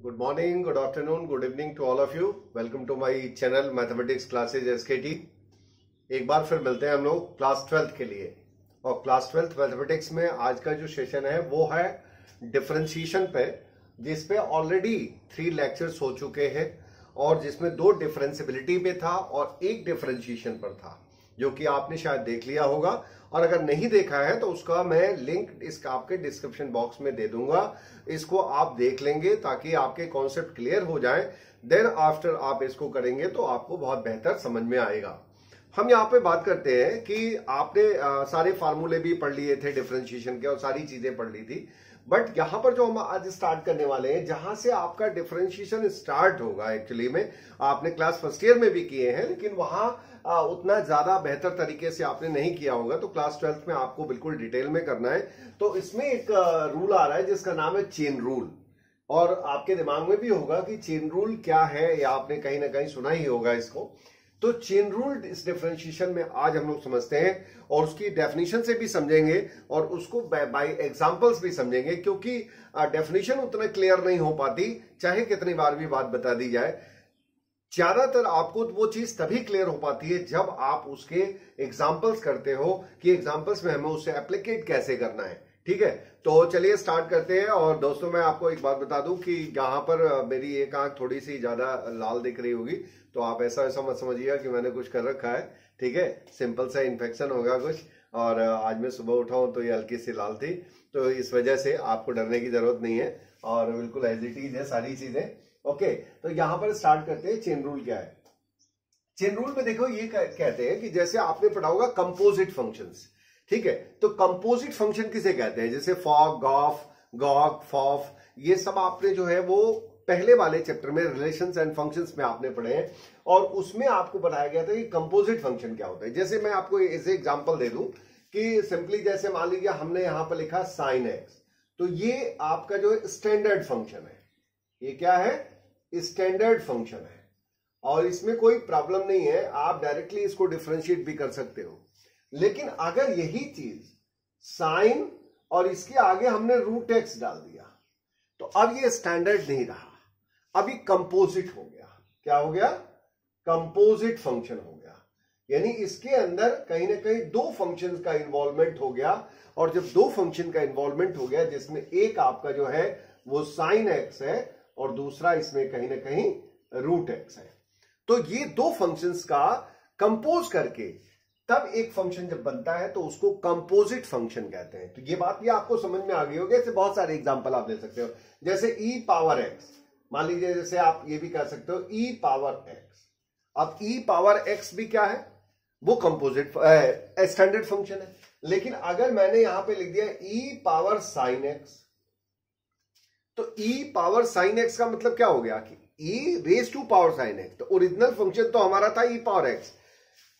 Good morning, good afternoon, good evening to all of you. Welcome to my channel mathematics classes SKT। एक बार फिर मिलते हैं हम लोग क्लास 12th के लिए। और क्लास 12th मैथमेटिक्स में आज का जो सेशन है वो है डिफरेंशिएशन पे, जिसपे ऑलरेडी 3 लेक्चर्स हो चुके हैं और जिसमें 2 डिफरेंशिएबिलिटी पे था और 1 डिफरेंशिएशन पर था, जो कि आपने शायद देख लिया होगा। और अगर नहीं देखा है तो उसका मैं लिंक इसका आपके डिस्क्रिप्शन बॉक्स में दे दूंगा। इसको आप देख लेंगे ताकि आपके कॉन्सेप्ट क्लियर हो जाए। देन आफ्टर आप इसको करेंगे तो आपको बहुत बेहतर समझ में आएगा। हम यहाँ पे बात करते हैं कि आपने सारे फार्मूले भी पढ़ लिए थे डिफरेंशिएशन के और सारी चीजें पढ़ ली थी, बट यहां पर जो हम आज स्टार्ट करने वाले हैं, जहां से आपका डिफरेंशिएशन स्टार्ट होगा, एक्चुअली में आपने क्लास फर्स्ट ईयर में भी किए हैं लेकिन वहां उतना ज्यादा बेहतर तरीके से आपने नहीं किया होगा, तो क्लास 12th में आपको बिल्कुल डिटेल में करना है। तो इसमें एक रूल आ रहा है जिसका नाम है चेन रूल। और आपके दिमाग में भी होगा कि चेन रूल क्या है, या आपने कहीं ना कहीं सुना ही होगा इसको। तो चेन रूल इस डिफरेंशिएशन में आज हम लोग समझते हैं और उसकी डेफिनेशन से भी समझेंगे और उसको बाय एग्जांपल्स भी समझेंगे, क्योंकि डेफिनेशन उतना क्लियर नहीं हो पाती चाहे कितनी बार भी बात बता दी जाए। ज्यादातर आपको वो चीज तभी क्लियर हो पाती है जब आप उसके एग्जांपल्स करते हो कि एग्जांपल्स में हमें उसे एप्लीकेट कैसे करना है। ठीक है, तो चलिए स्टार्ट करते हैं। और दोस्तों, मैं आपको एक बात बता दूं कि यहाँ पर मेरी एक आंख थोड़ी सी ज्यादा लाल दिख रही होगी, तो आप ऐसा मत समझिएगा कि मैंने कुछ कर रखा है। ठीक है, सिंपल सा इन्फेक्शन होगा कुछ, और आज मैं सुबह उठा हूं तो ये हल्की सी लाल थी, तो इस वजह से आपको डरने की जरूरत नहीं है और बिल्कुल एज इट इज है सारी चीजें। ओके, तो यहां पर स्टार्ट करते हैं। चेन रूल क्या है? चेन रूल में देखो ये कहते हैं कि जैसे आपने पढ़ा होगा कंपोजिट फंक्शंस। ठीक है, तो कंपोजिट फंक्शन किसे कहते हैं? जैसे फॉग, गॉफ, गॉग, फॉफ, ये सब आपने जो है वो पहले वाले चैप्टर में रिलेशंस एंड फंक्शंस में आपने पढ़े हैं, और उसमें आपको बताया गया था कि कंपोजिट फंक्शन क्या होता है। जैसे मैं आपको ऐसे एग्जांपल दे दूं कि सिंपली जैसे मान लीजिए हमने यहां पर लिखा साइन एक्स, तो ये आपका जो स्टैंडर्ड फंक्शन है। ये क्या है? स्टैंडर्ड फंक्शन है और इसमें कोई प्रॉब्लम नहीं है, आप डायरेक्टली इसको डिफरेंशिएट भी कर सकते हो। लेकिन अगर यही चीज साइन और इसके आगे हमने रूट एक्स डाल दिया, तो अब ये स्टैंडर्ड नहीं रहा, अभी कंपोजिट हो गया। क्या हो गया? कंपोजिट फंक्शन हो गया। यानी इसके अंदर कहीं ना कहीं 2 फंक्शंस का इन्वॉल्वमेंट हो गया, और जब 2 फंक्शन का इन्वॉल्वमेंट हो गया, जिसमें एक आपका जो है वो साइन एक्स है और दूसरा इसमें कहीं ना कहीं रूट एक्स है, तो ये 2 फंक्शंस का कंपोज करके तब एक फंक्शन जब बनता है तो उसको कंपोजिट फंक्शन कहते हैं। तो ये बात ये आपको समझ में आ गई होगी। ऐसे बहुत सारे एग्जांपल आप दे सकते हो, जैसे e पावर x, मान लीजिए जैसे आप ये भी कह सकते हो e पावर x। अब e पावर x भी क्या है? वो कंपोजिट स्टैंडर्ड फंक्शन है। लेकिन अगर मैंने यहां पे लिख दिया e पावर साइन x, तो e पावर साइन x का मतलब क्या हो गया कि e raise to power sine x। तो ओरिजिनल फंक्शन तो हमारा था e पावर x,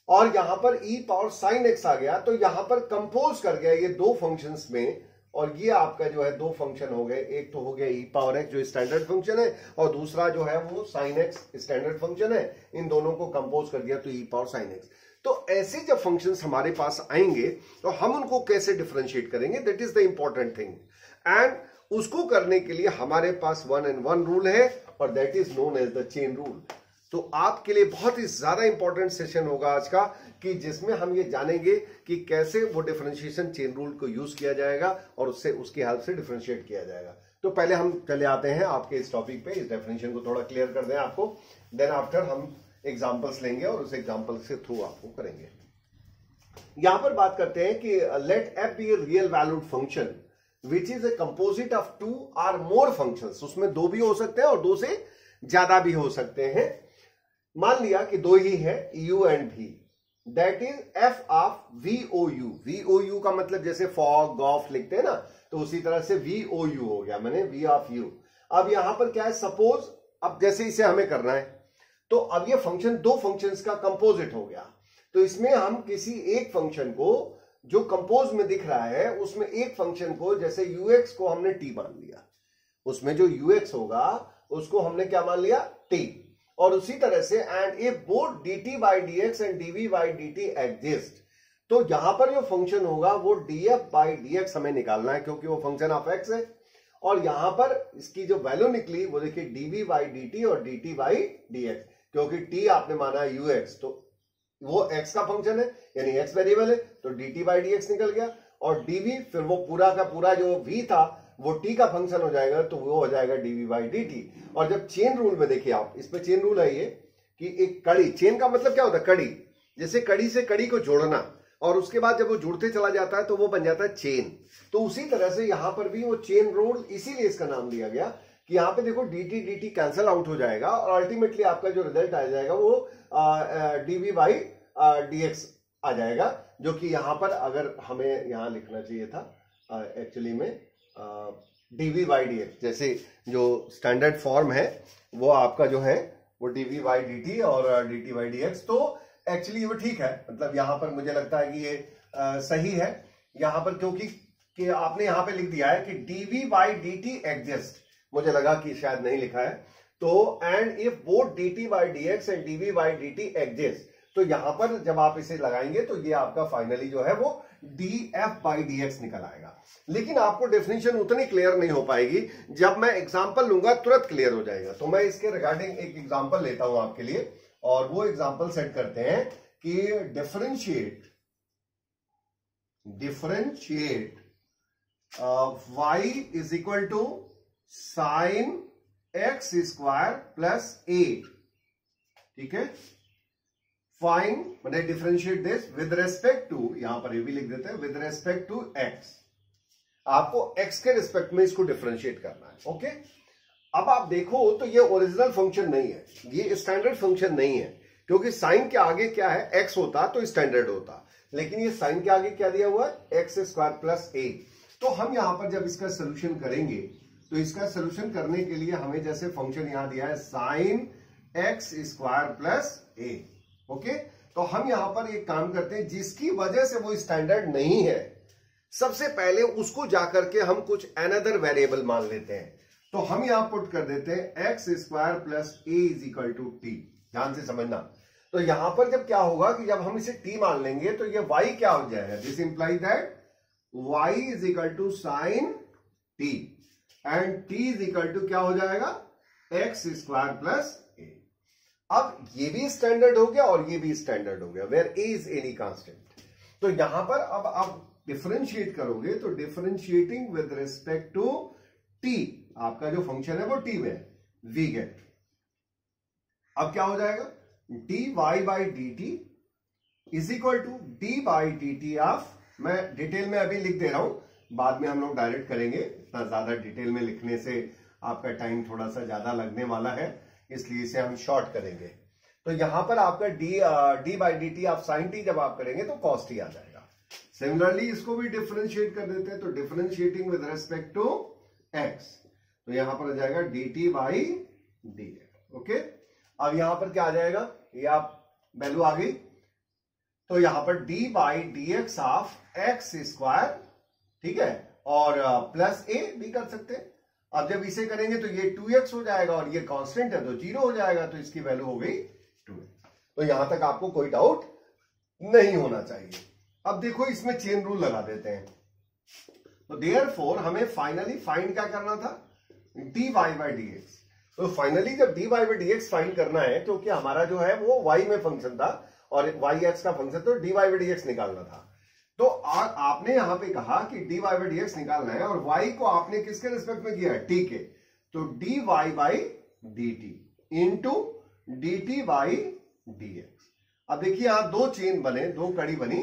और यहां पर e पावर साइन x आ गया, तो यहां पर कंपोज कर गया ये 2 फंक्शंस में, और ये आपका जो है 2 फंक्शन हो गए। एक तो हो गया e पावर x जो स्टैंडर्ड फंक्शन है, और दूसरा जो है वो साइन x स्टैंडर्ड फंक्शन है। इन दोनों को कंपोज कर दिया तो e पावर साइन x। तो ऐसे जब फंक्शंस हमारे पास आएंगे तो हम उनको कैसे डिफरेंशिएट करेंगे, that is the important thing. And उसको करने के लिए हमारे पास 1 and 1 रूल है, और that is known as the chain rule. तो आपके लिए बहुत ही ज्यादा इंपॉर्टेंट सेशन होगा आज का, कि जिसमें हम ये जानेंगे कि कैसे वो डिफरेंशिएशन चेन रूल को यूज किया जाएगा और उससे उसकी हेल्प से डिफरेंशिएट किया जाएगा। तो पहले हम चले आते हैं आपके इस टॉपिक पे, इस डेफिनेशन को थोड़ा क्लियर कर दें आपको। देन आफ्टर हम एग्जांपल्स लेंगे और उस एग्जांपल के थ्रू आपको करेंगे। यहां पर बात करते हैं कि let f be a real valued function which is a composite of 2 or more functions. उसमें 2 भी हो सकते हैं और 2 से ज्यादा भी हो सकते हैं। मान लिया कि 2 ही है, u and v, that is f of VOU। VOU का मतलब जैसे फॉग, गॉफ लिखते हैं ना, तो उसी तरह से VOU हो गया, मैंने v ऑफ u। अब यहां पर क्या है, सपोज अब जैसे इसे हमें करना है, तो अब ये फंक्शन 2 फंक्शंस का कंपोजिट हो गया। तो इसमें हम किसी एक फंक्शन को जो कंपोज में दिख रहा है, उसमें एक फंक्शन को, जैसे ux को हमने t मान लिया, उसमें जो ux होगा उसको हमने क्या मान लिया? t। और उसी तरह से and if both dt by dx and dv by dt exist, तो यहां पर जो फंक्शन होगा वो df by dx हमें निकालना है, क्योंकि वो फंक्शन ऑफ x है। और यहां पर इसकी जो वैल्यू निकली वो देखिए dv बाई dt और dt बाई dx, क्योंकि t आपने माना ux, तो वो x का फंक्शन है यानी x वेरिएबल है, तो dt बाई dx निकल गया, और dv फिर वो पूरा का पूरा जो v था वो t का फंक्शन हो जाएगा, तो वो हो जाएगा dv बाई dt। और जब चेन रूल में देखिए आप, इसमें चेन रूल है ये कि एक कड़ी, चेन का मतलब क्या होता है, कड़ी, जैसे कड़ी से कड़ी को जोड़ना, और उसके बाद जब वो जुड़ते चला जाता है तो वो बन जाता है चेन। तो उसी तरह से यहां पर भी वो चेन रूल, इसीलिए इसका नाम दिया गया कि यहां पे देखो dt dt कैंसिल आउट हो जाएगा और अल्टीमेटली आपका जो रिजल्ट आ जाएगा वो dv बाई dx आ जाएगा, जो कि यहां पर अगर हमें यहां लिखना चाहिए था एक्चुअली में dv बाई dx, जैसे जो स्टैंडर्ड फॉर्म है वो आपका जो है वो dv बाई dt और dt बाई dx, तो एक्चुअली वो ठीक है, मतलब यहां पर मुझे लगता है कि ये सही है यहां पर, क्योंकि कि आपने यहां पे लिख दिया है कि dv बाई dt एग्जिस्ट, मुझे लगा कि शायद नहीं लिखा है, तो and if both dt by dx and dv by dt exist, तो यहां पर जब आप इसे लगाएंगे तो ये आपका फाइनली जो है वो df बाई dx निकल आएगा। लेकिन आपको डेफिनेशन उतनी क्लियर नहीं हो पाएगी, जब मैं एग्जांपल लूंगा तुरंत क्लियर हो जाएगा। तो मैं इसके रिगार्डिंग एक एग्जांपल लेता हूं आपके लिए, और वो एग्जांपल सेट करते हैं कि differentiate y is equal to sine x square plus a, ठीक है। फाइन मतलब differentiate this with respect to, यहां पर ये भी लिख देते हैं विद रेस्पेक्ट टू x, आपको x के रिस्पेक्ट में इसको डिफरेंशिएट करना है, ओके। अब आप देखो तो ये ओरिजिनल फंक्शन नहीं है, ये स्टैंडर्ड फंक्शन नहीं है, क्योंकि साइन के आगे क्या है, x होता तो स्टैंडर्ड होता, लेकिन ये साइन के आगे क्या दिया हुआ है, एक्स स्क्वायर प्लस a। तो हम यहां पर जब इसका सोल्यूशन करेंगे तो इसका सोल्यूशन करने के लिए हमें जैसे फंक्शन यहां दिया है sign x square plus a, okay. तो हम यहां पर एक काम करते हैं, जिसकी वजह से वो स्टैंडर्ड नहीं है, सबसे पहले उसको जाकर के हम कुछ अनदर वेरिएबल मान लेते हैं। तो हम यहां पुट कर देते हैं x square plus a is equal to t, ध्यान से समझना। तो यहां पर जब क्या होगा कि जब हम इसे टी मान लेंगे तो ये y क्या हो जाएगा, this imply that y is equal to sine t and t is equal to क्या हो जाएगा, एक्स स्क्वायर प्लस ए। अब ये भी स्टैंडर्ड हो गया और ये भी स्टैंडर्ड हो गया, where a is any constant. तो यहां पर अब आप डिफरेंशिएट करोगे तो differentiating with respect to t, आपका जो फंक्शन है वो t में है, वी गेट, अब क्या हो जाएगा dy by dt is equal to d by dt of, मैं डिटेल में अभी लिख दे रहा हूं, बाद में हम लोग डायरेक्ट करेंगे, इतना ज्यादा डिटेल में लिखने से आपका टाइम थोड़ा सा ज्यादा लगने वाला है, इसलिए इसे हम शॉर्ट करेंगे। तो यहां पर आपका D by dt of sine T जब आप करेंगे तो कॉस टी आ जाएगा। सिमिलरली इसको भी डिफरेंशिएट कर देते हैं, तो differentiating with respect to x, तो यहां पर आ जाएगा dt बाई dx, ओके। अब यहां पर क्या आ जाएगा, ये आप वैल्यू आ गई, तो यहां पर d by dx of x square, ठीक है, और प्लस a भी कर सकते हैं। अब जब इसे करेंगे तो ये 2x हो जाएगा और ये कांस्टेंट है तो 0 हो जाएगा, तो इसकी वैल्यू हो गई 2x। तो यहां तक आपको कोई डाउट नहीं होना चाहिए। अब देखो इसमें चेन रूल लगा देते हैं, तो देयरफॉर हमें फाइनली फाइंड क्या करना था, dy बाई dx। तो फाइनली जब dy बाई dx फाइंड करना है, क्योंकि हमारा जो है वो y में फंक्शन था और yx का फंक्शन, तो dy बाई dx निकालना था। तो आपने यहां पे कहा कि dy बाई dx निकालना है और y को आपने किसके रिस्पेक्ट में किया है, t के, तो dy by dt into dt by dx। अब देखिए यहां दो चेन बने, दो कड़ी बनी,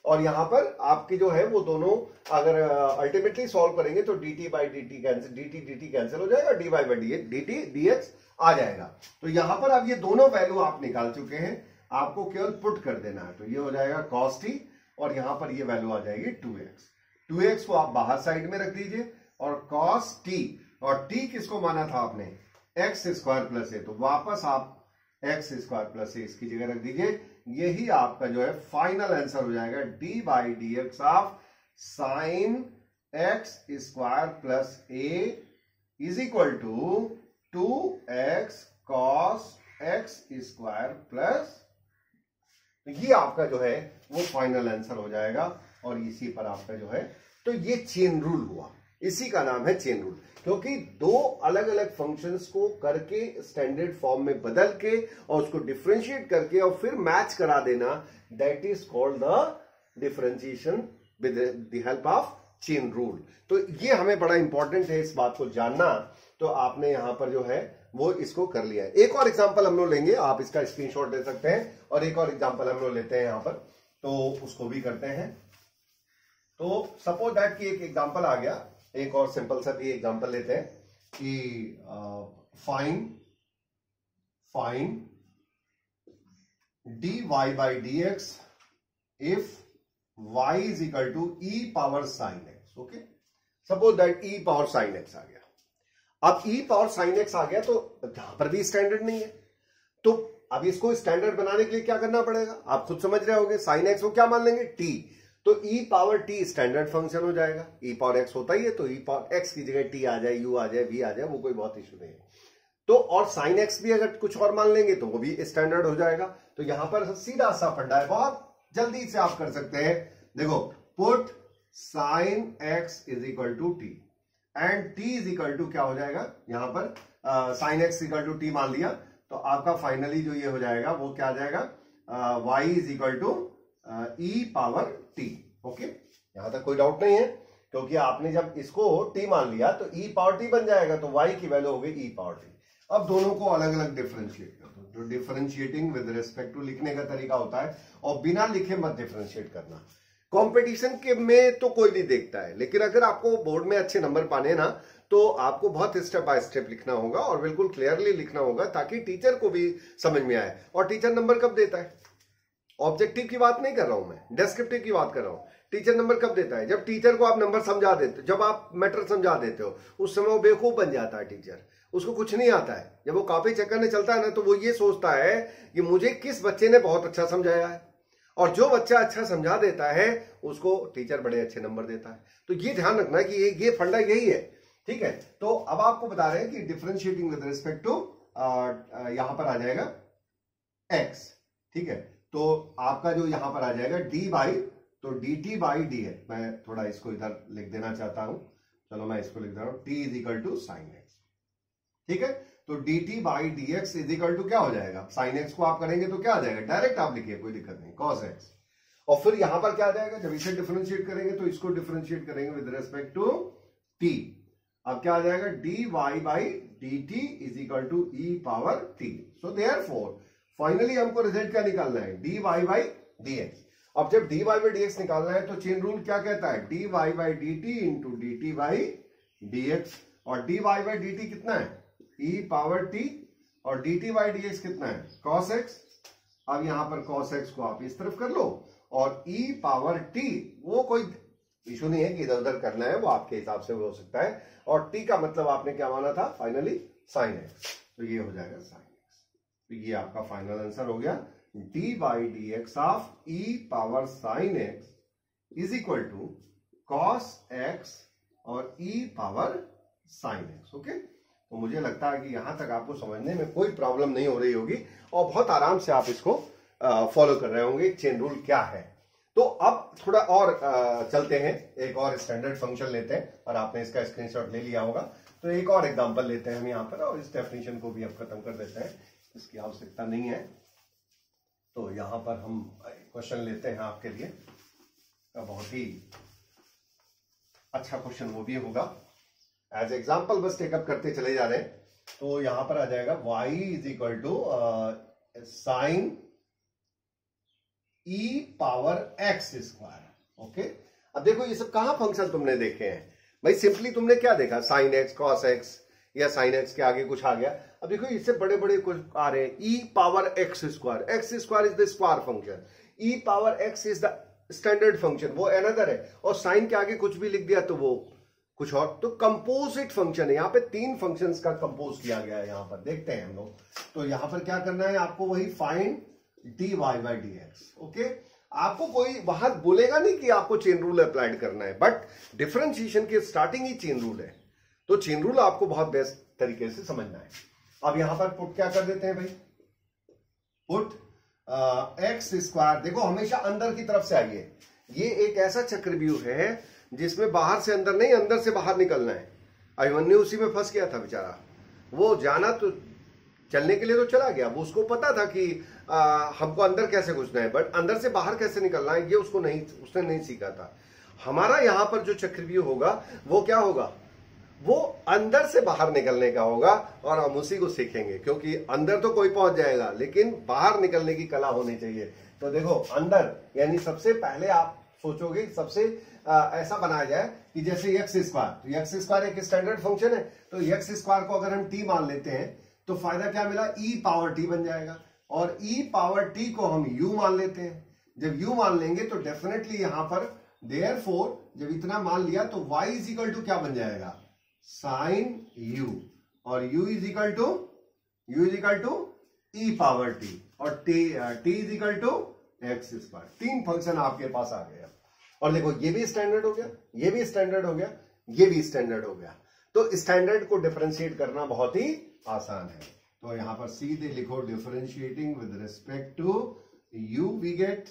और यहां पर आपके जो है वो दोनों अगर अल्टीमेटली सॉल्व करेंगे तो dt by dt cancel, dt cancel हो जाएगा, dy बाई dt dx आ जाएगा। तो यहां पर अब ये दोनों वैल्यू आप निकाल चुके हैं, आपको केवल पुट कर देना है, तो ये हो जाएगा cos t और यहां पर ये वैल्यू आ जाएगी 2x को आप बाहर साइड में रख दीजिए, और cos t, और t किसको माना था आपने, एक्स स्क्वायर प्लस ए, तो वापस आप एक्स स्क्वायर प्लस ए इसकी जगह रख दीजिए। यही आपका जो है फाइनल आंसर हो जाएगा, d by d x of sine x square plus a is equal to 2x cos x square plus, ये आपका जो है वो फाइनल आंसर हो जाएगा। और इसी पर आपका जो है, तो ये चेन रूल हुआ, इसी का नाम है चेन रूल, क्योंकि दो अलग अलग फंक्शंस को करके स्टैंडर्ड फॉर्म में बदल के और उसको डिफरेंशिएट करके और फिर मैच करा देना, that is called the differentiation with the help of chain rule. तो ये हमें बड़ा इंपॉर्टेंट है इस बात को जानना। तो आपने यहां पर जो है वो इसको कर लिया है। एक और एग्जांपल हम लोग लेंगे, आप इसका स्क्रीनशॉट ले सकते हैं, और एक और एग्जांपल हम लोग लेते हैं यहां पर, तो उसको भी करते हैं। तो सपोज दैट कि एक एग्जांपल आ गया, एक और सिंपल सा भी एग्जांपल लेते हैं कि find dy by dx if y is equal to e power sin x। Okay, suppose that e power sin x आ गया। अब e पावर sin x आ गया तो यहां पर भी स्टैंडर्ड नहीं है, तो अब इसको स्टैंडर्ड बनाने के लिए क्या करना पड़ेगा, आप खुद समझ रहे होगे। sin x को क्या मान लेंगे, t, तो e power t standard function हो जाएगा। e पावर x होता ही है, तो e पावर x की जगह t आ जाए, u आ जाए, v आ जाए, वो कोई बहुत इशू नहीं है। तो और sin x भी अगर कुछ और मान लेंगे तो वो भी स्टैंडर्ड हो जाएगा। तो यहां पर सीधा सा फंडा है, बहुत जल्दी से आप कर सकते हैं। देखो, put sin x is equal to t and t is equal to क्या हो जाएगा, यहां पर sin x equal to t मान लिया, तो आपका फाइनली जो ये हो जाएगा वो क्या आ जाएगा, y is equal to e power t। Okay, यहां तक कोई डाउट नहीं है, क्योंकि आपने जब इसको t मान लिया तो e पावर t बन जाएगा, तो y की वैल्यू हो गई e पावर t। अब दोनों को अलग अलग डिफरेंशिएट कर दो। तो डिफरेंशिएटिंग विद रिस्पेक्ट टू लिखने का तरीका होता है, और बिना लिखे मत डिफरेंशिएट करना। कंपटीशन के में तो कोई नहीं देखता है, लेकिन अगर आपको बोर्ड में अच्छे नंबर पाने ना, तो आपको बहुत स्टेप बाय स्टेप लिखना होगा और बिल्कुल क्लियरली लिखना होगा, ताकि टीचर को भी समझ में आए। और टीचर नंबर कब देता है, ऑब्जेक्टिव की बात नहीं कर रहा हूं मैं, डेस्क्रिप्टिव की बात कर रहा हूं। टीचर नंबर कब देता है, जब टीचर को आप नंबर समझा देते हो, जब आप मैटर समझा देते हो, उस समय वो बेवकूफ बन जाता है टीचर, उसको कुछ नहीं आता है। जब वो कॉपी चेक करने चलता है ना, तो वो ये सोचता है कि मुझे किस बच्चे ने बहुत अच्छा समझाया है, और जो बच्चा अच्छा समझा देता है उसको टीचर बड़े अच्छे नंबर देता है। तो ये ध्यान रखना कि ये फंडा यही है, ठीक है। तो अब आपको बता रहे हैं कि डिफरेंशिएटिंग विद रिस्पेक्ट टू यहां पर आ जाएगा x, ठीक है। तो आपका जो यहां पर आ जाएगा डी बाई, तो डी टी बाई डी है। मैं थोड़ा इसको इधर लिख देना चाहता हूं, चलो मैं इसको लिख दे रहा हूं, t is equal to sine x, ठीक है। तो d t by d x is equal to क्या हो जाएगा, साइन एक्स को आप करेंगे तो क्या आ जाएगा, डायरेक्ट आप लिखिए, कोई दिक्कत नहीं, कॉस एक्स। और फिर यहां पर क्या आ जाएगा, जब इसे डिफरेंशिएट करेंगे तो इसको डिफरेंशिएट करेंगे विद रिस्पेक्ट टू t। अब क्या आ जाएगा, d y by d t is equal to e power t. So therefore finally हमको रिजल्ट क्या निकालना है, d y by d x. अब जब d y by d x निकालना है, तो चेन रूल क्या कहता है, d y by d t into d t by d x. और d y by d t कितना है, e पावर t, और d t by d x कितना है, cos x। अब यहां पर cos x को आप इस तरफ कर लो, और e पावर t, वो कोई इशू नहीं है कि इधर उधर करना है, वो आपके हिसाब से हो सकता है। और t का मतलब आपने क्या माना था फाइनली, sin x, तो ये हो जाएगा sin x। तो ये आपका फाइनल आंसर हो गया, d by d x of e power sin x is equal to cos x और e power sin x। Okay, तो मुझे लगता है कि यहां तक आपको समझने में कोई प्रॉब्लम नहीं हो रही होगी, और बहुत आराम से आप इसको फॉलो कर रहे होंगे, चेन रूल क्या है। तो अब थोड़ा और चलते हैं, एक और स्टैंडर्ड फंक्शन लेते हैं, और आपने इसका स्क्रीनशॉट ले लिया होगा। तो एक और एग्जांपल लेते हैं हम यहाँ पर, और इस डेफिनेशन को भी अब खत्म कर देते हैं, इसकी आवश्यकता नहीं है। तो यहां पर हम क्वेश्चन लेते हैं आपके लिए, बहुत ही अच्छा क्वेश्चन वो भी होगा, एज एग्जाम्पल बस टेकअप करते चले जा रहे हैं। तो यहां पर आ जाएगा y is equal to sine e power x square. Okay, अब देखो ये सब कहां फंक्शन तुमने देखे हैं भाई, सिंपली तुमने क्या देखा, साइन x, कॉस x, या साइन x के आगे कुछ आ गया। अब देखो इससे बड़े बड़े कुछ आ रहे हैं, e power x square, x square is the square function, e power x is the standard function, वो अनदर है, और साइन के आगे कुछ भी लिख दिया तो वो कुछ और। तो कंपोजिट फंक्शन है, यहाँ पे तीन फंक्शंस का कंपोज किया गया है, यहाँ पर देखते हैं हम लोग। तो यहाँ पर क्या करना है आपको, वही find d y by d x. Okay, आपको कोई वहां बोलेगा नहीं कि आपको चेन रूल अप्लाइड करना है, बट डिफरेंशिएशन की स्टार्टिंग ही चेन रूल है, तो चेन रूल आपको बहुत बेस्ट तरीके से समझना है। अब यहां पर पुट क्या कर देते हैं भाई, पुट एक्स स्क्वायर, देखो हमेशा अंदर की तरफ से आइए, ये एक ऐसा चक्रव्यूह है जिसमें बाहर से अंदर नहीं, अंदर से बाहर निकलना है। अभिमन्यु उसी में फंस गया था बेचारा। वो जाना तो चलने के लिए तो चला गया, वो उसको पता था कि हमको अंदर कैसे घुसना है, बट अंदर से बाहर कैसे निकलना है ये उसने नहीं सीखा था। हमारा यहां पर जो चक्रव्यूह होगा वो क्या होगा, वो अंदर से बाहर निकलने का होगा, और हम उसी को सीखेंगे, क्योंकि अंदर तो कोई पहुंच जाएगा लेकिन बाहर निकलने की कला होनी चाहिए। तो देखो अंदर यानी सबसे पहले आप सोचोगे सबसे ऐसा बनाया जाए कि जैसे एक्स स्क्वायर, तो एक्स स्क्वायर एक स्टैंडर्ड फंक्शन है, तो एक्स स्क्वायर को अगर हम टी मान लेते हैं तो फायदा क्या मिला, ई पावर टी बन जाएगा, और ई पावर टी को हम यू मान लेते हैं। जब यू मान लेंगे तो डेफिनेटली यहां पर देयरफॉर जब इतना मान लिया तो y इज इक्वल टू क्या बन जाएगा, साइन यू, और u is equal to e power t, और t is equal to x square. तीन फंक्शन आपके पास आ गया, और देखो ये भी स्टैंडर्ड हो गया, ये भी स्टैंडर्ड हो गया, ये भी स्टैंडर्ड हो गया। तो स्टैंडर्ड को डिफरेंशिएट करना बहुत ही आसान है। तो यहां पर सीधे लिखो differentiating with respect to u we get,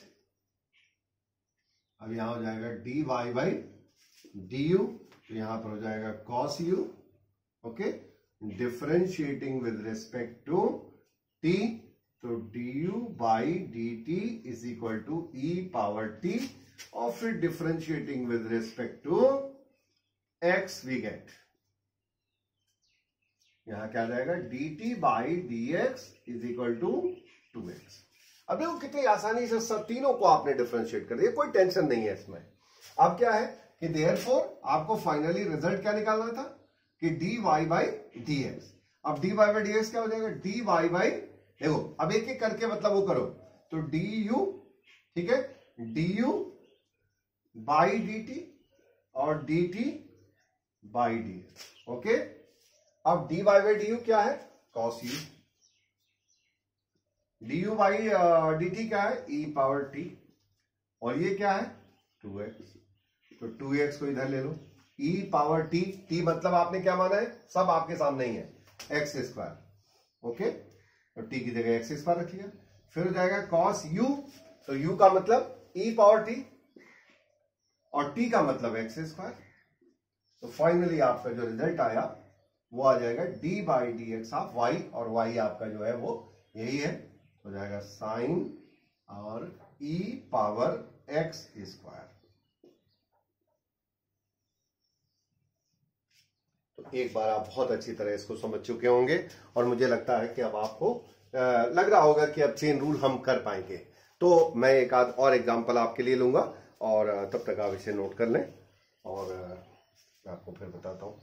अब यहां हो जाएगा dy बाई du, तो यहां पर हो जाएगा cos u, okay. Differentiating with respect to t, तो du by dt is equal to e power t, और फिर differentiating with respect to x we get, यहां क्या आ जाएगा dt by dx is equal to 2x। अब देखो कितनी आसानी से सब तीनों को आपने डिफरेंशिएट कर दिया, कोई टेंशन नहीं है इसमें। अब क्या है कि देयरफॉर आपको फाइनली रिजल्ट क्या निकालना था कि dy बाई dx। अब dy बाई dx क्या हो जाएगा, dy बाई, देखो अब एक एक करके मतलब वो करो, तो du, ठीक है, du बाई dt और dt बाई dx, ओके। अब dy बाई du क्या है, cos u, du by dt क्या है, e पावर t, और ये क्या है 2x, तो 2x को इधर ले लो, e पावर t, t मतलब आपने क्या माना है, सब आपके सामने ही है, एक्स स्क्वायर, ओके, तो t की जगह एक्स स्क्वायर रखिएगा। फिर हो जाएगा cos u, तो u का मतलब e पावर t और t का मतलब एक्स स्क्वायर। तो फाइनली आपका जो रिजल्ट आया वो आ जाएगा d by d x of y, और y आपका जो है वो यही है, हो जाएगा साइन और e पावर एक्स स्क्वायर। तो एक बार आप बहुत अच्छी तरह इसको समझ चुके होंगे, और मुझे लगता है कि अब आपको लग रहा होगा कि अब चेन रूल हम कर पाएंगे। तो मैं एक आध और एग्जांपल आपके लिए लूंगा, और तब तक आप इसे नोट कर लें, और मैं आपको फिर बताता हूं।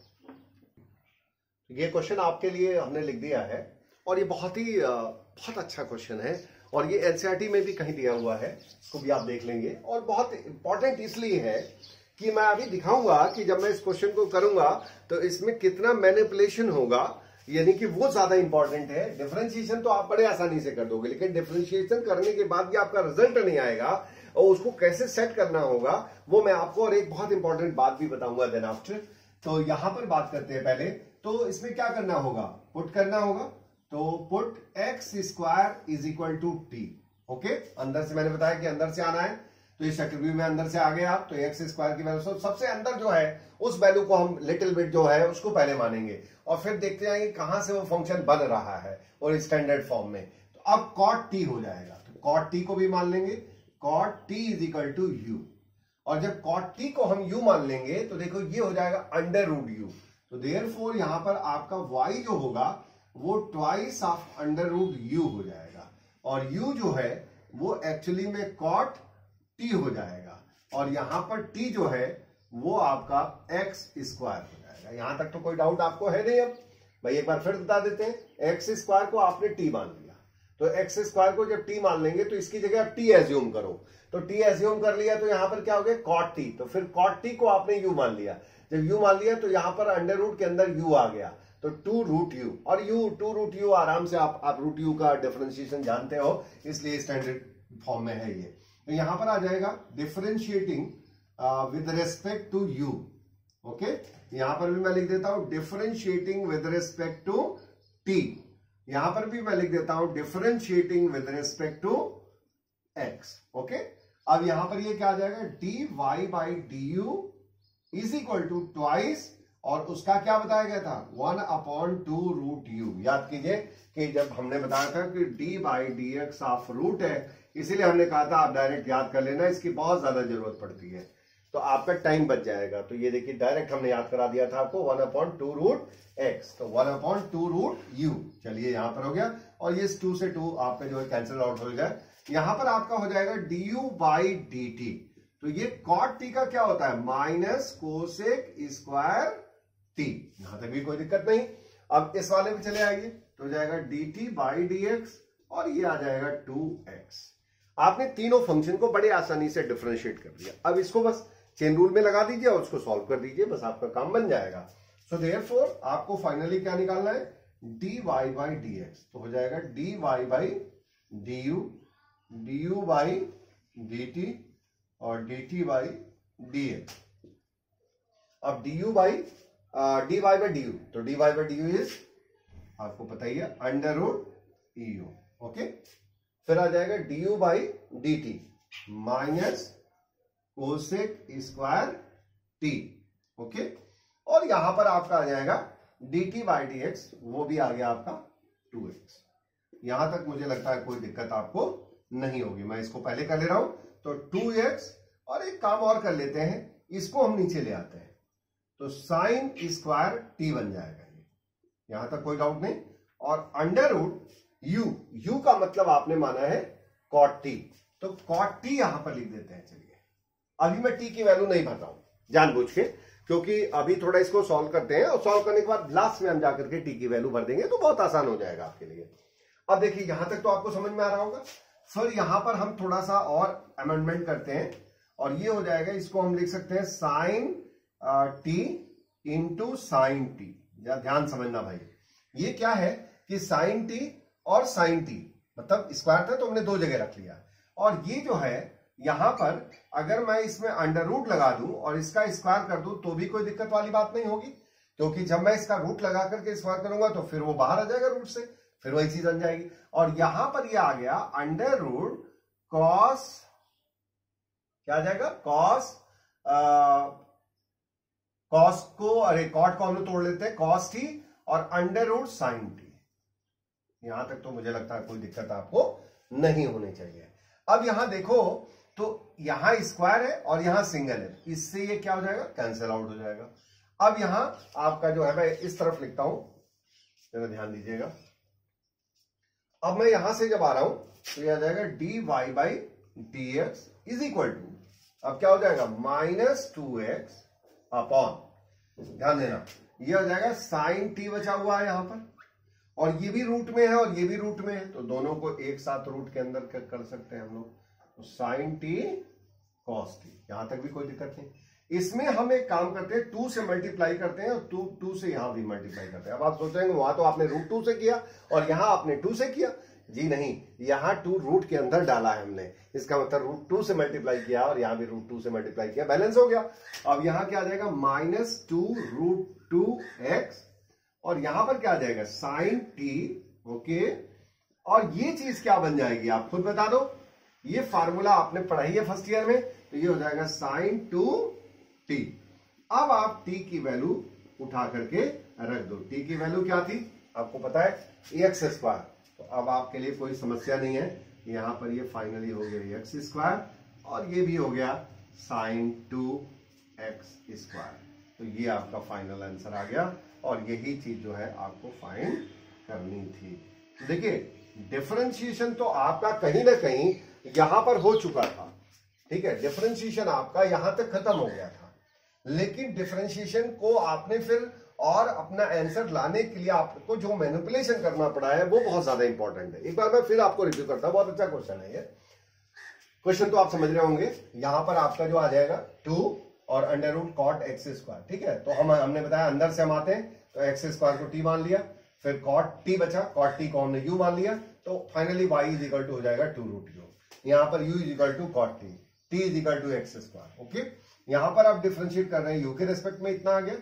ये क्वेश्चन आपके लिए हमने लिख दिया है, और ये बहुत अच्छा क्वेश्चन है, और ये एनसीईआरटी में भी कहीं दिया हुआ है, इसको भी आप देख लेंगे। और बहुत इंपॉर्टेंट इसलिए है कि मैं अभी दिखाऊंगा कि जब मैं इस क्वेश्चन को करूंगा तो इसमें कितना मैनिपुलेशन होगा, यानी कि वो ज्यादा इंपॉर्टेंट है। डिफरेंशिएशन तो आप बड़े आसानी से कर दोगे, लेकिन डिफरेंशिएशन करने के बाद भी आपका रिजल्ट नहीं आएगा, और उसको कैसे सेट करना होगा वो मैं आपको और एक बहुत इंपॉर्टेंट बात भी बताऊंगा देन आफ्टर। तो यहां पर बात करते हैं पहले, तो इसमें क्या करना होगा, पुट करना होगा, तो put x square is equal to t, okay. अंदर से मैंने बताया कि अंदर से आना है, तो इस चक्रव्यूह में अंदर से आ गए आप, तो एक्स स्क्वायर की वैल्यू सबसे अंदर जो है उस वैल्यू को हम लिटिल बिट जो है उसको पहले मानेंगे, और फिर देखते जाएंगे कहां से वो फंक्शन बन रहा है और स्टैंडर्ड फॉर्म में। तो अब कॉट टी हो जाएगा, तो कॉट टी को भी मान लेंगे, cot t is equal to u, और जब कॉट टी को हम यू मान लेंगे तो देखो ये हो जाएगा अंडर रूट यू, तो देयरफॉर यहां पर आपका y जो होगा वो twice of under root u हो जाएगा, और u जो है वो एक्चुअली में कॉट t हो जाएगा, और यहां पर t जो है वो आपका x स्क्वायर हो जाएगा। यहां तक तो कोई डाउट आपको है नहीं। अब भाई एक बार फिर बता देते हैं, एक्स स्क्वायर को आपने t मान लिया, तो एक्स स्क्वायर को जब t मान लेंगे तो इसकी जगह आप t एज्यूम करो, तो t एज्यूम कर लिया तो यहां पर क्या हो गया कॉट t, तो फिर कॉट t को आपने u मान लिया, जब u मान लिया तो यहां पर अंडर रूट के अंदर u आ गया, तो 2 रूट यू, और टू रूट यू आराम से आप रूट यू का डिफरेंशिएशन जानते हो, इसलिए स्टैंडर्ड फॉर्म में है ये। तो यहां पर आ जाएगा differentiating with respect to u, okay. यहां पर भी मैं लिख देता हूं differentiating with respect to t, यहां पर भी मैं लिख देता हूं differentiating with respect to x, okay. अब यहां पर ये क्या आ जाएगा dy by du is equal to twice, और उसका क्या बताया गया था 1/2 याद कीजिए कि जब हमने बताया था कि d/dx ऑफ रूट है, इसीलिए हमने कहा था आप डायरेक्ट याद कर लेना, इसकी बहुत ज्यादा जरूरत पड़ती है तो आपका टाइम बच जाएगा। तो ये देखिए डायरेक्ट हमने याद करा दिया था आपको 1/2√x, तो 1/2√u। चलिए यहां पर हो गया, और ये 2 से 2 आपका जो है कैंसिल आउट हो जाए। यहां पर आपका हो जाएगा du/dt। तो ये cot t का क्या होता है माइनस कोसेक स्क्वायर t, यहां तक भी कोई दिक्कत नहीं। अब इस वाले में चले आइए, तो हो जाएगा dt/dx, और ये आ जाएगा 2x। आपने तीनों फंक्शन को बड़े आसानी से डिफरेंशिएट कर दिया। अब इसको बस चेन रूल में लगा दीजिए और उसको सॉल्व कर दीजिए, बस आपका काम बन जाएगा। सो देयरफॉर आपको फाइनली क्या निकालना है dy/dx, तो हो जाएगा dy/du, du/dt और dt/dx। अब dy/du, तो dy/du इज आपको पता ही है √eu। ओके, फिर आ जाएगा du/dt minus cosec square t। Okay, और यहां पर आपका आ जाएगा dt/dx, वो भी आ गया आपका 2x। यहां तक मुझे लगता है कोई दिक्कत आपको नहीं होगी। मैं इसको पहले कर ले रहा हूं, तो 2x, और एक काम और कर लेते हैं, इसको हम नीचे ले आते हैं, तो साइन स्क्वायर t बन जाएगा ये, यहां तक कोई डाउट नहीं। और √u का मतलब आपने माना है cot t, तो cot t यहां पर लिख देते हैं। चलिए अभी मैं t की वैल्यू नहीं भरता हूं जानबूझ के, क्योंकि अभी थोड़ा इसको सॉल्व करते हैं, और सॉल्व करने के बाद लास्ट में हम जाकर के t की वैल्यू भर देंगे, तो बहुत आसान हो जाएगा आपके लिए। अब देखिए यहां तक तो आपको समझ में आ रहा होगा। फिर यहां पर हम थोड़ा सा और अमेंडमेंट करते हैं, और ये हो जाएगा, इसको हम लिख सकते हैं sine t into sine t। या ध्यान समझना भाई, ये क्या है कि साइन t और साइन t मतलब स्क्वायर था तो हमने दो जगह रख लिया, और ये जो है यहां पर अगर मैं इसमें अंडर रूट लगा दूं और इसका स्क्वायर कर दूं तो भी कोई दिक्कत वाली बात नहीं होगी, क्योंकि जब मैं इसका रूट लगा करके स्क्वायर करूंगा तो फिर वो बाहर आ जाएगा रूट से, फिर वही चीज बन जाएगी। और यहां पर ये आ गया अंडर रूट कॉस, क्या आ जाएगा कॉस को, अरे कॉट को हम लोग तोड़ लेते हैं, कॉस टी और अंडर रूट साइन टी। यहां तक तो मुझे लगता है कोई दिक्कत आपको नहीं होनी चाहिए। अब यहां देखो, तो यहां स्क्वायर है और यहां सिंगल है, इससे ये क्या हो जाएगा कैंसिल आउट हो जाएगा। अब यहां आपका जो है मैं इस तरफ लिखता हूं, जरा ध्यान दीजिएगा। अब मैं यहां से जब आ रहा हूं तो ये आ जाएगा dy/dx इज इक्वल टू, अब क्या हो जाएगा -2x अपॉन, ध्यान देना ये हो जाएगा साइन t बचा हुआ है यहां पर, और ये भी रूट में है और ये भी रूट में है, तो दोनों को एक साथ रूट के अंदर कर सकते हैं हम लोग, तो साइन t कॉस t। यहां तक भी कोई दिक्कत नहीं। इसमें हम एक काम करते हैं, 2 से मल्टीप्लाई करते हैं और 2 से यहां भी मल्टीप्लाई करते हैं। अब आप सोचेंगे वहां तो आपने √2 से किया और यहां आपने 2 से किया, जी नहीं, यहां 2 रूट के अंदर डाला है हमने, इसका मतलब √2 से मल्टीप्लाई किया और यहां भी √2 से मल्टीप्लाई किया, बैलेंस हो गया। अब यहां क्या आ जाएगा -2√2x, और यहां पर क्या आ जाएगा साइन t। ओके, और ये चीज क्या बन जाएगी आप खुद बता दो, ये फार्मूला आपने पढ़ाई है फर्स्ट ईयर में, तो ये हो जाएगा साइन 2t। अब आप t की वैल्यू उठा करके रख दो। t की वैल्यू क्या थी आपको पता है x², तो अब आपके लिए कोई समस्या नहीं है, यहां पर ये फाइनली हो गया x², और ये भी हो गया साइन 2x²। तो ये आपका फाइनल आंसर आ गया, और यही चीज जो है आपको फाइंड करनी थी। देखिए डिफरेंशिएशन तो आपका कहीं ना कहीं यहां पर हो चुका था, ठीक है, डिफरेंशिएशन आपका यहां तक खत्म हो गया था, लेकिन डिफरेंशिएशन को आपने फिर और अपना आंसर लाने के लिए आपको जो मैनिपुलेशन करना पड़ा है वो बहुत ज्यादा इंपॉर्टेंट है। एक बार मैं फिर आपको रिव्यू करता हूं, बहुत अच्छा क्वेश्चन है ये। क्वेश्चन तो आप समझ रहे होंगे, यहां पर आपका जो आ जाएगा 2 और अंडर रूट कॉट x², ठीक है, तो हमने बताया अंदर से हम आते हैं, तो x² को t मान लिया, फिर कॉट t बचा, कॉट t को हमने u मान लिया, तो finally y is equal to हो जाएगा 2√u, यहां पर u is equal to cot t is equal to x²। Okay, यहां पर आप डिफरेंशिएट कर रहे हैं u के रेस्पेक्ट में इतना आ गया,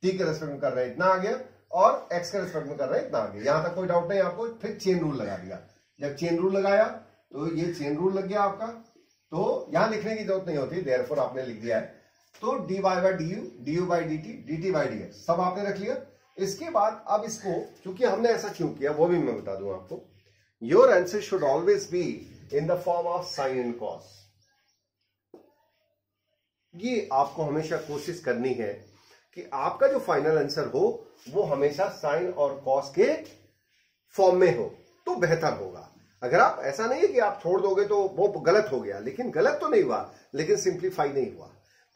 t के रेस्पेक्ट में कर रहे हैं इतना आ गया, और x के रेस्पेक्ट में कर रहे हैं इतना आ गया, यहां तक कोई डाउट नहीं आपको। फिर चेन रूल लगा दिया, जब चेन रूल लगाया तो ये चेन रूल लग गया आपका, तो यहां लिखने की जरूरत नहीं होती, देयरफॉर आपने लिख दिया है। तो dy by D you, D you by d T, D t by d x सब आपने रख लिया। इसके बाद अब इसको, क्योंकि हमने ऐसा क्यों किया वो भी मैं बता दूं आपको। Your answer should always be in the form of sine and cos. ये आपको हमेशा कोशिश करनी है कि आपका जो फाइनल आंसर हो वो हमेशा साइन और कॉस के फॉर्म में हो तो बेहतर होगा। अगर आप, ऐसा नहीं है कि आप छोड़ दोगे तो वो गलत हो गया, लेकिन गलत तो नहीं हुआ, लेकिन सिंप्लीफाई नहीं हुआ।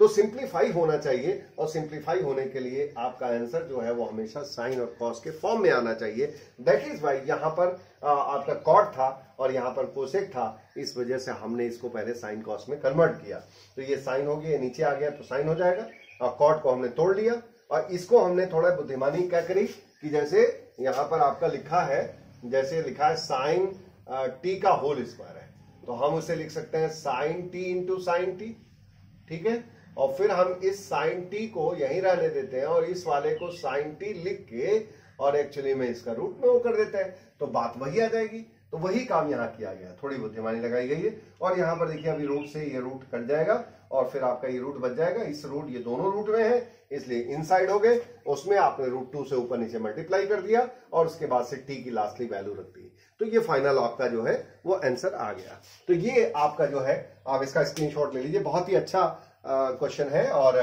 तो सिंप्लीफाई होना चाहिए, और सिंप्लीफाई होने के लिए आपका आंसर जो है वो हमेशा साइन और कॉस के फॉर्म में आना चाहिए। दैट इज वाई यहां पर आपका कॉट था और यहां पर कोसेक था, इस वजह से हमने इसको पहले साइन कॉस में कन्वर्ट किया। तो ये साइन हो गया, नीचे आ गया तो साइन हो जाएगा, और कॉट को हमने तोड़ लिया और इसको हमने थोड़ा बुद्धिमानी क्या करी कि जैसे यहां पर आपका लिखा है, जैसे लिखा है साइन टी का होल स्क्वायर है, तो हम उसे लिख सकते हैं sine t into sine t, ठीक है। और फिर हम इस साइन टी को यहीं रहने देते हैं और इस वाले को साइन टी लिख के और एक्चुअली में इसका रूट में वो कर देते हैं, तो बात वही आ जाएगी। तो वही काम यहाँ किया गया, थोड़ी बुद्धिमानी लगाई गई है। और यहाँ पर देखिए अभी रूट से ये रूट कट जाएगा और फिर आपका ये रूट बच जाएगा। इस रूट, ये दोनों रूट में है इसलिए इनसाइड हो गए, उसमें आपने रूट 2 से ऊपर नीचे मल्टीप्लाई कर दिया और उसके बाद से टी की लास्टली वैल्यू रख दी, तो ये फाइनल आपका जो है वो आंसर आ गया। तो ये आपका जो है, आप इसका स्क्रीनशॉट ले लीजिए, बहुत ही अच्छा क्वेश्चन है और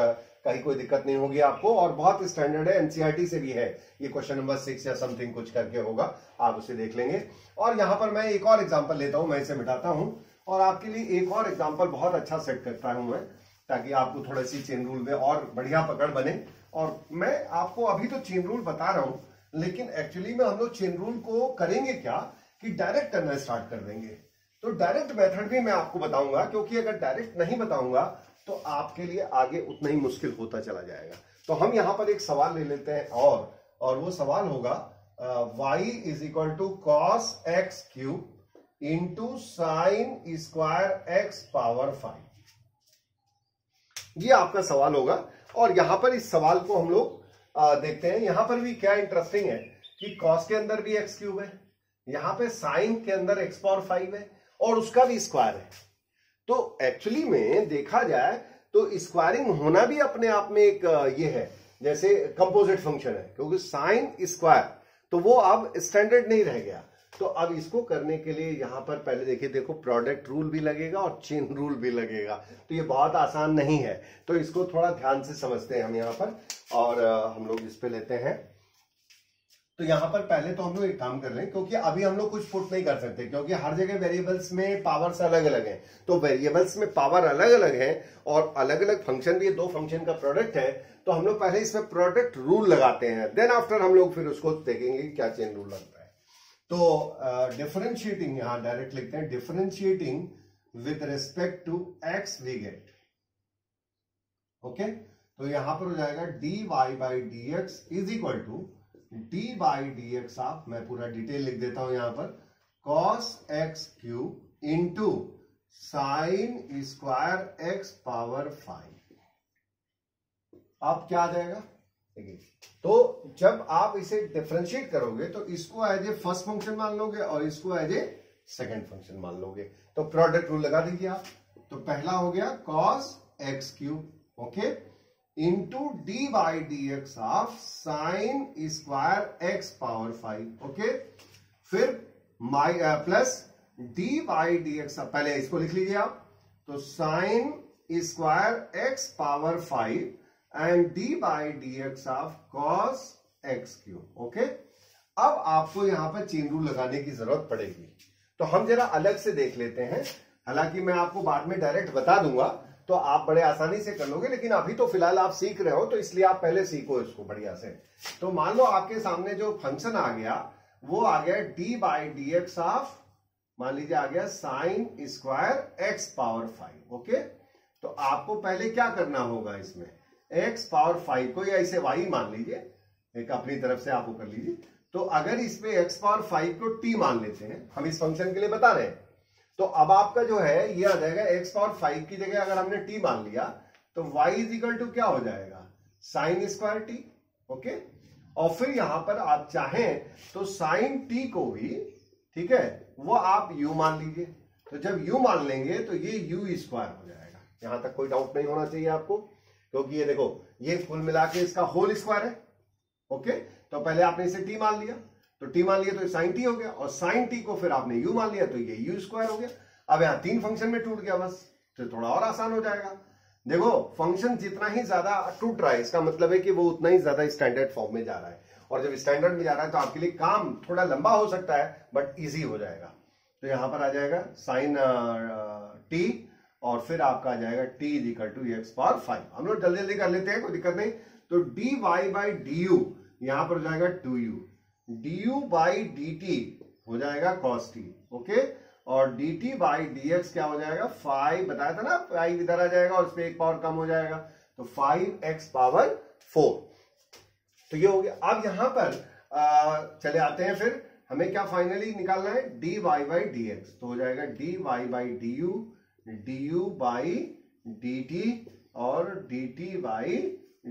कहीं कोई दिक्कत नहीं होगी आपको, और बहुत स्टैंडर्ड है, एनसीईआरटी से भी है ये, क्वेश्चन नंबर 6 या समथिंग कुछ करके होगा, आप उसे देख लेंगे। और यहां पर मैं एक और एग्जांपल लेता हूं, मैं इसे मिटाता हूं और आपके लिए एक और एग्जांपल बहुत अच्छा सेट करता हूं मैं, ताकि आपको थोड़ी सी चेन रूल में और बढ़िया पकड़ बने। और मैं आपको अभी तो चेन रूल बता रहा हूं, लेकिन एक्चुअली में हम लोग चेन रूल को करेंगे क्या कि डायरेक्ट करना स्टार्ट कर देंगे। तो डायरेक्ट मेथड भी मैं आपको बताऊंगा, क्योंकि अगर डायरेक्ट नहीं बताऊंगा तो आपके लिए आगे उतना ही मुश्किल होता चला जाएगा। तो हम यहां पर एक सवाल ले लेते हैं और वो सवाल होगा y is equal to cos x cube into sine square x power 5। ये आपका सवाल होगा और यहां पर इस सवाल को हम लोग देखते हैं। यहां पर भी क्या इंटरेस्टिंग है कि कॉस के अंदर भी एक्स क्यूब है, यहां पे साइन के अंदर एक्स पावर 5 है और उसका भी स्क्वायर है। तो एक्चुअली में देखा जाए तो स्क्वायरिंग होना भी अपने आप में एक ये है, जैसे कंपोजिट फंक्शन है, क्योंकि साइन स्क्वायर तो वो अब स्टैंडर्ड नहीं रह गया। तो अब इसको करने के लिए यहां पर पहले देखिए, देखो प्रोडक्ट रूल भी लगेगा और चेन रूल भी लगेगा, तो ये बहुत आसान नहीं है। तो इसको थोड़ा ध्यान से समझते हैं हम यहां पर, और हम लोग इस पे लेते हैं। तो यहां पर पहले तो हम लोग एक काम कर रहे हैं, क्योंकि अभी हम लोग कुछ पुट नहीं कर सकते, क्योंकि हर जगह वेरिएबल्स में पावर्स अलग अलग हैं। तो वेरिएबल्स में पावर अलग अलग है और अलग अलग फंक्शन भी, दो फंक्शन का प्रोडक्ट है। तो हम लोग पहले इसमें प्रोडक्ट रूल लगाते हैं, देन आफ्टर हम लोग फिर उसको देखेंगे क्या चेन रूल लगता है। तो डिफरेंशिएटिंग, यहां डायरेक्ट लिखते हैं, differentiating with respect to x we get, okay. तो यहां पर हो जाएगा dy by d x is equal to d by d x of, मैं पूरा डिटेल लिख देता हूं यहां पर, cos x cube into sine square x power 5। अब क्या आ जाएगा देखिए, तो जब आप इसे डिफरेंशिएट करोगे तो इसको एज ए फर्स्ट फंक्शन मान लोगे और इसको एज ए सेकेंड फंक्शन मान लोगे। तो प्रोडक्ट रूल लगा दीजिए आप। तो पहला हो गया cos x cube, okay, into d by d x of sine square x power 5, okay. फिर माई plus d by d x, पहले इसको लिख लीजिए आप, तो sine square x power 5 and d by d x of cos x cube, okay. अब आपको यहां पर चेन रूल लगाने की जरूरत पड़ेगी, तो हम जरा अलग से देख लेते हैं। हालांकि मैं आपको बाद में डायरेक्ट बता दूंगा तो आप बड़े आसानी से कर लोगे, लेकिन अभी तो फिलहाल आप सीख रहे हो, तो इसलिए आप पहले सीखो इसको बढ़िया से। तो मान लो आपके सामने जो फंक्शन आ गया वो आ गया d by d x of, मान लीजिए आ गया sign square x power 5, okay. तो आपको पहले क्या करना होगा, इसमें एक्स पावर 5 को या इसे वाई मान लीजिए, एक अपनी तरफ से आप वो कर लीजिए। तो अगर इसमें एक्स पावर 5 को टी मान लेते हैं, हम इस फंक्शन के लिए बता रहे हैं, तो अब आपका जो है ये आ जाएगा एक्स पावर 5 की जगह अगर हमने टी मान लिया तो y इज इक्वल टू क्या हो जाएगा, साइन स्क्वायर टी, ओके। और फिर यहां पर आप चाहें तो साइन टी को भी, ठीक है, वो आप u मान लीजिए। तो जब u मान लेंगे तो ये u स्क्वायर हो जाएगा। यहां तक कोई डाउट नहीं होना चाहिए आपको, क्योंकि ये देखो ये कुल मिला के इसका होल स्क्वायर है। ओके, तो पहले आपने इसे टी मान लिया, तो टी मान लिया तो साइन टी हो गया, और साइन टी को फिर आपने यू मान लिया तो ये यू स्क्वायर हो गया। अब यहाँ 3 फंक्शन में टूट गया बस, तो थोड़ा और आसान हो जाएगा। देखो फंक्शन जितना ही ज्यादा टूट रहा है इसका मतलब है कि वो उतना ही ज्यादा स्टैंडर्ड फॉर्म में जा रहा है, और जब स्टैंडर्ड में जा रहा है तो आपके लिए काम थोड़ा लंबा हो सकता है बट इजी हो जाएगा। तो यहां पर आ जाएगा साइन टी, और फिर आपका आ जाएगा t is equal to x power 5। हम लोग जल्दी जल्दी कर लेते हैं, कोई दिक्कत नहीं। तो dy बाई डी यू यहां पर हो जाएगा 2u, du by d T हो जाएगा cos t। ओके, और dt बाई dx क्या हो जाएगा 5, बताया था ना 5 इधर आ जाएगा और उस पर एक पावर कम हो जाएगा, तो 5x पावर 4। तो ये हो गया। अब यहां पर चले आते हैं, फिर हमें क्या फाइनली निकालना है dy बाई dx, तो हो जाएगा dy by du by dt और dt बाई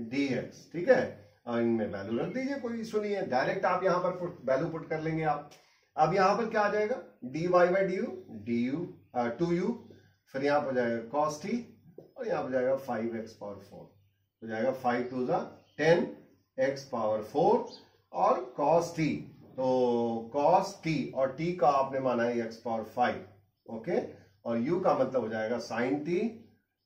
dx। ठीक है, और इनमें वैल्यू रख दीजिए, कोई इशू नहीं है, डायरेक्ट आप यहां पर वैल्यू पुट कर लेंगे आप। अब यहां पर क्या आ जाएगा dy बाई du 2u, फिर यहां पर जाएगा cos t, और यहां पर जाएगा 5x पावर 4, तो जाएगा 5 2 10x पावर 4, और cos t, तो cos t और t का आपने माना है x पावर 5। ओके, और u का मतलब हो जाएगा sin t,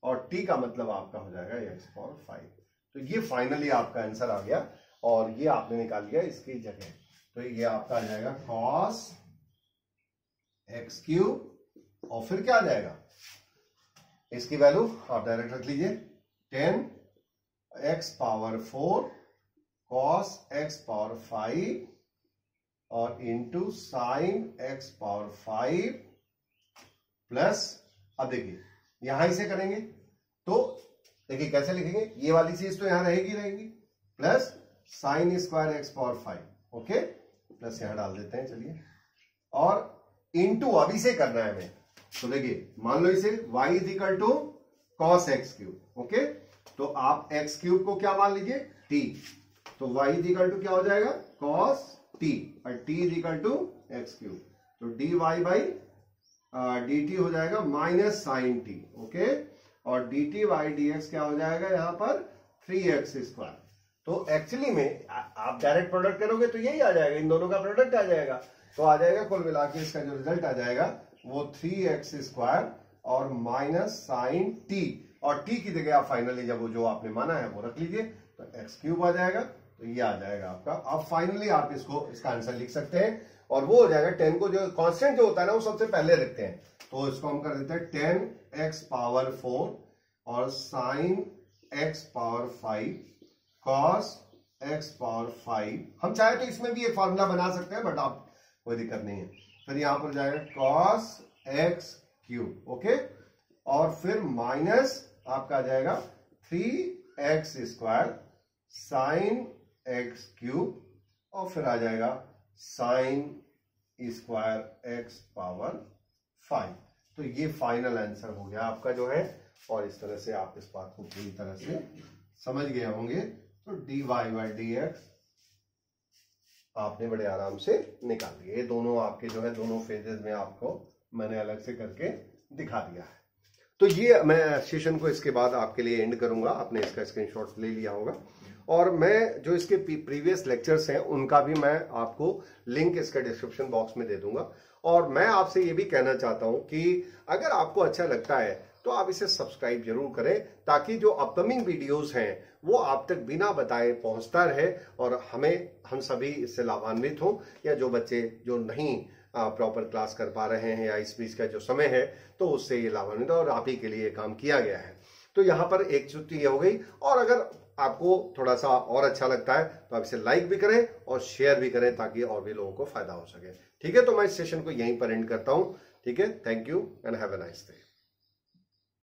और t का मतलब आपका हो जाएगा x पावर 5। तो ये फाइनली आपका आंसर आ गया, और ये आपने निकाल लिया इसकी जगह। तो ये आपका आ जाएगा cos x क्यूब, और फिर क्या आ जाएगा इसकी वैल्यू आप डायरेक्ट रख लीजिए 10x power 4 cos x power 5 और into sine x power 5 plus, अब देखिए यहां इसे करेंगे तो देखिए कैसे लिखेंगे, ये वाली चीज तो यहां रहेगी plus sine square x power 5। Okay, plus यहां डाल देते हैं, चलिए, और इंटू अब इसे करना है हमें, तो देखिए मान लो इसे y is equal to cos x cube. Okay, तो आप x क्यूब को क्या मान लीजिए t, तो y इज इक्वल टू क्या हो जाएगा cos t, और t is equal to x cube, तो dy बाई dt हो जाएगा माइनस साइन t। ओके, और dt बाई dx क्या हो जाएगा यहाँ पर 3x स्क्वायर। तो एक्चुअली में आप डायरेक्ट प्रोडक्ट करोगे तो यही आ जाएगा, इन दोनों का प्रोडक्ट आ जाएगा, तो आ जाएगा कुल मिला के इसका जो रिजल्ट आ जाएगा वो 3x स्क्वायर और माइनस साइन t, और t की जगह आप फाइनली जब वो जो आपने माना है वो रख लीजिए, तो x क्यूब आ जाएगा, तो ये आ जाएगा आपका। अब फाइनली आप इसका आंसर लिख सकते हैं, और वो हो जाएगा 10 को जो कांस्टेंट जो होता है ना वो सबसे पहले रखते हैं, तो इसको हम कर देते हैं 10x पावर 4 और sine x power 5 cos x power 5। हम चाहे तो इसमें भी एक फॉर्मूला बना सकते हैं बट आप कोई दिक्कत नहीं है। फिर यहां पर जाएगा cos x क्यूब। ओके, और फिर माइनस आपका आ जाएगा 3x square sine x cube, और फिर आ जाएगा साइन स्क्वायर x पावर 5। तो ये फाइनल आंसर हो गया आपका जो है, और इस तरह से आप इस बात को पूरी तरह से समझ गए होंगे। तो dy बाई dx आपने बड़े आराम से निकाल लिया। ये दोनों आपके जो है दोनों फेजेस में आपको मैंने अलग से करके दिखा दिया है। तो ये मैं सेशन को इसके बाद आपके लिए एंड करूंगा, आपने इसका स्क्रीनशॉट ले लिया होगा, और मैं जो इसके प्रीवियस लेक्चर्स हैं उनका भी मैं आपको लिंक इसके डिस्क्रिप्शन बॉक्स में दे दूंगा। और मैं आपसे ये भी कहना चाहता हूं कि अगर आपको अच्छा लगता है तो आप इसे सब्सक्राइब जरूर करें, ताकि जो अपकमिंग वीडियोस हैं वो आप तक बिना बताए पहुंचता रहे, और हम सभी इससे लाभान्वित हों, या जो बच्चे जो नहीं प्रॉपर क्लास कर पा रहे हैं या इस बीच का जो समय है तो उससे ये लाभान्वित, और आप ही के लिए काम किया गया है। तो यहाँ पर एक छुट्टी ये हो गई, और अगर आपको थोड़ा सा और अच्छा लगता है तो आप इसे लाइक भी करें और शेयर भी करें, ताकि और भी लोगों को फायदा हो सके। ठीक है, तो मैं इस सेशन को यहीं पर एंड करता हूं। ठीक है, thank you and have a nice day.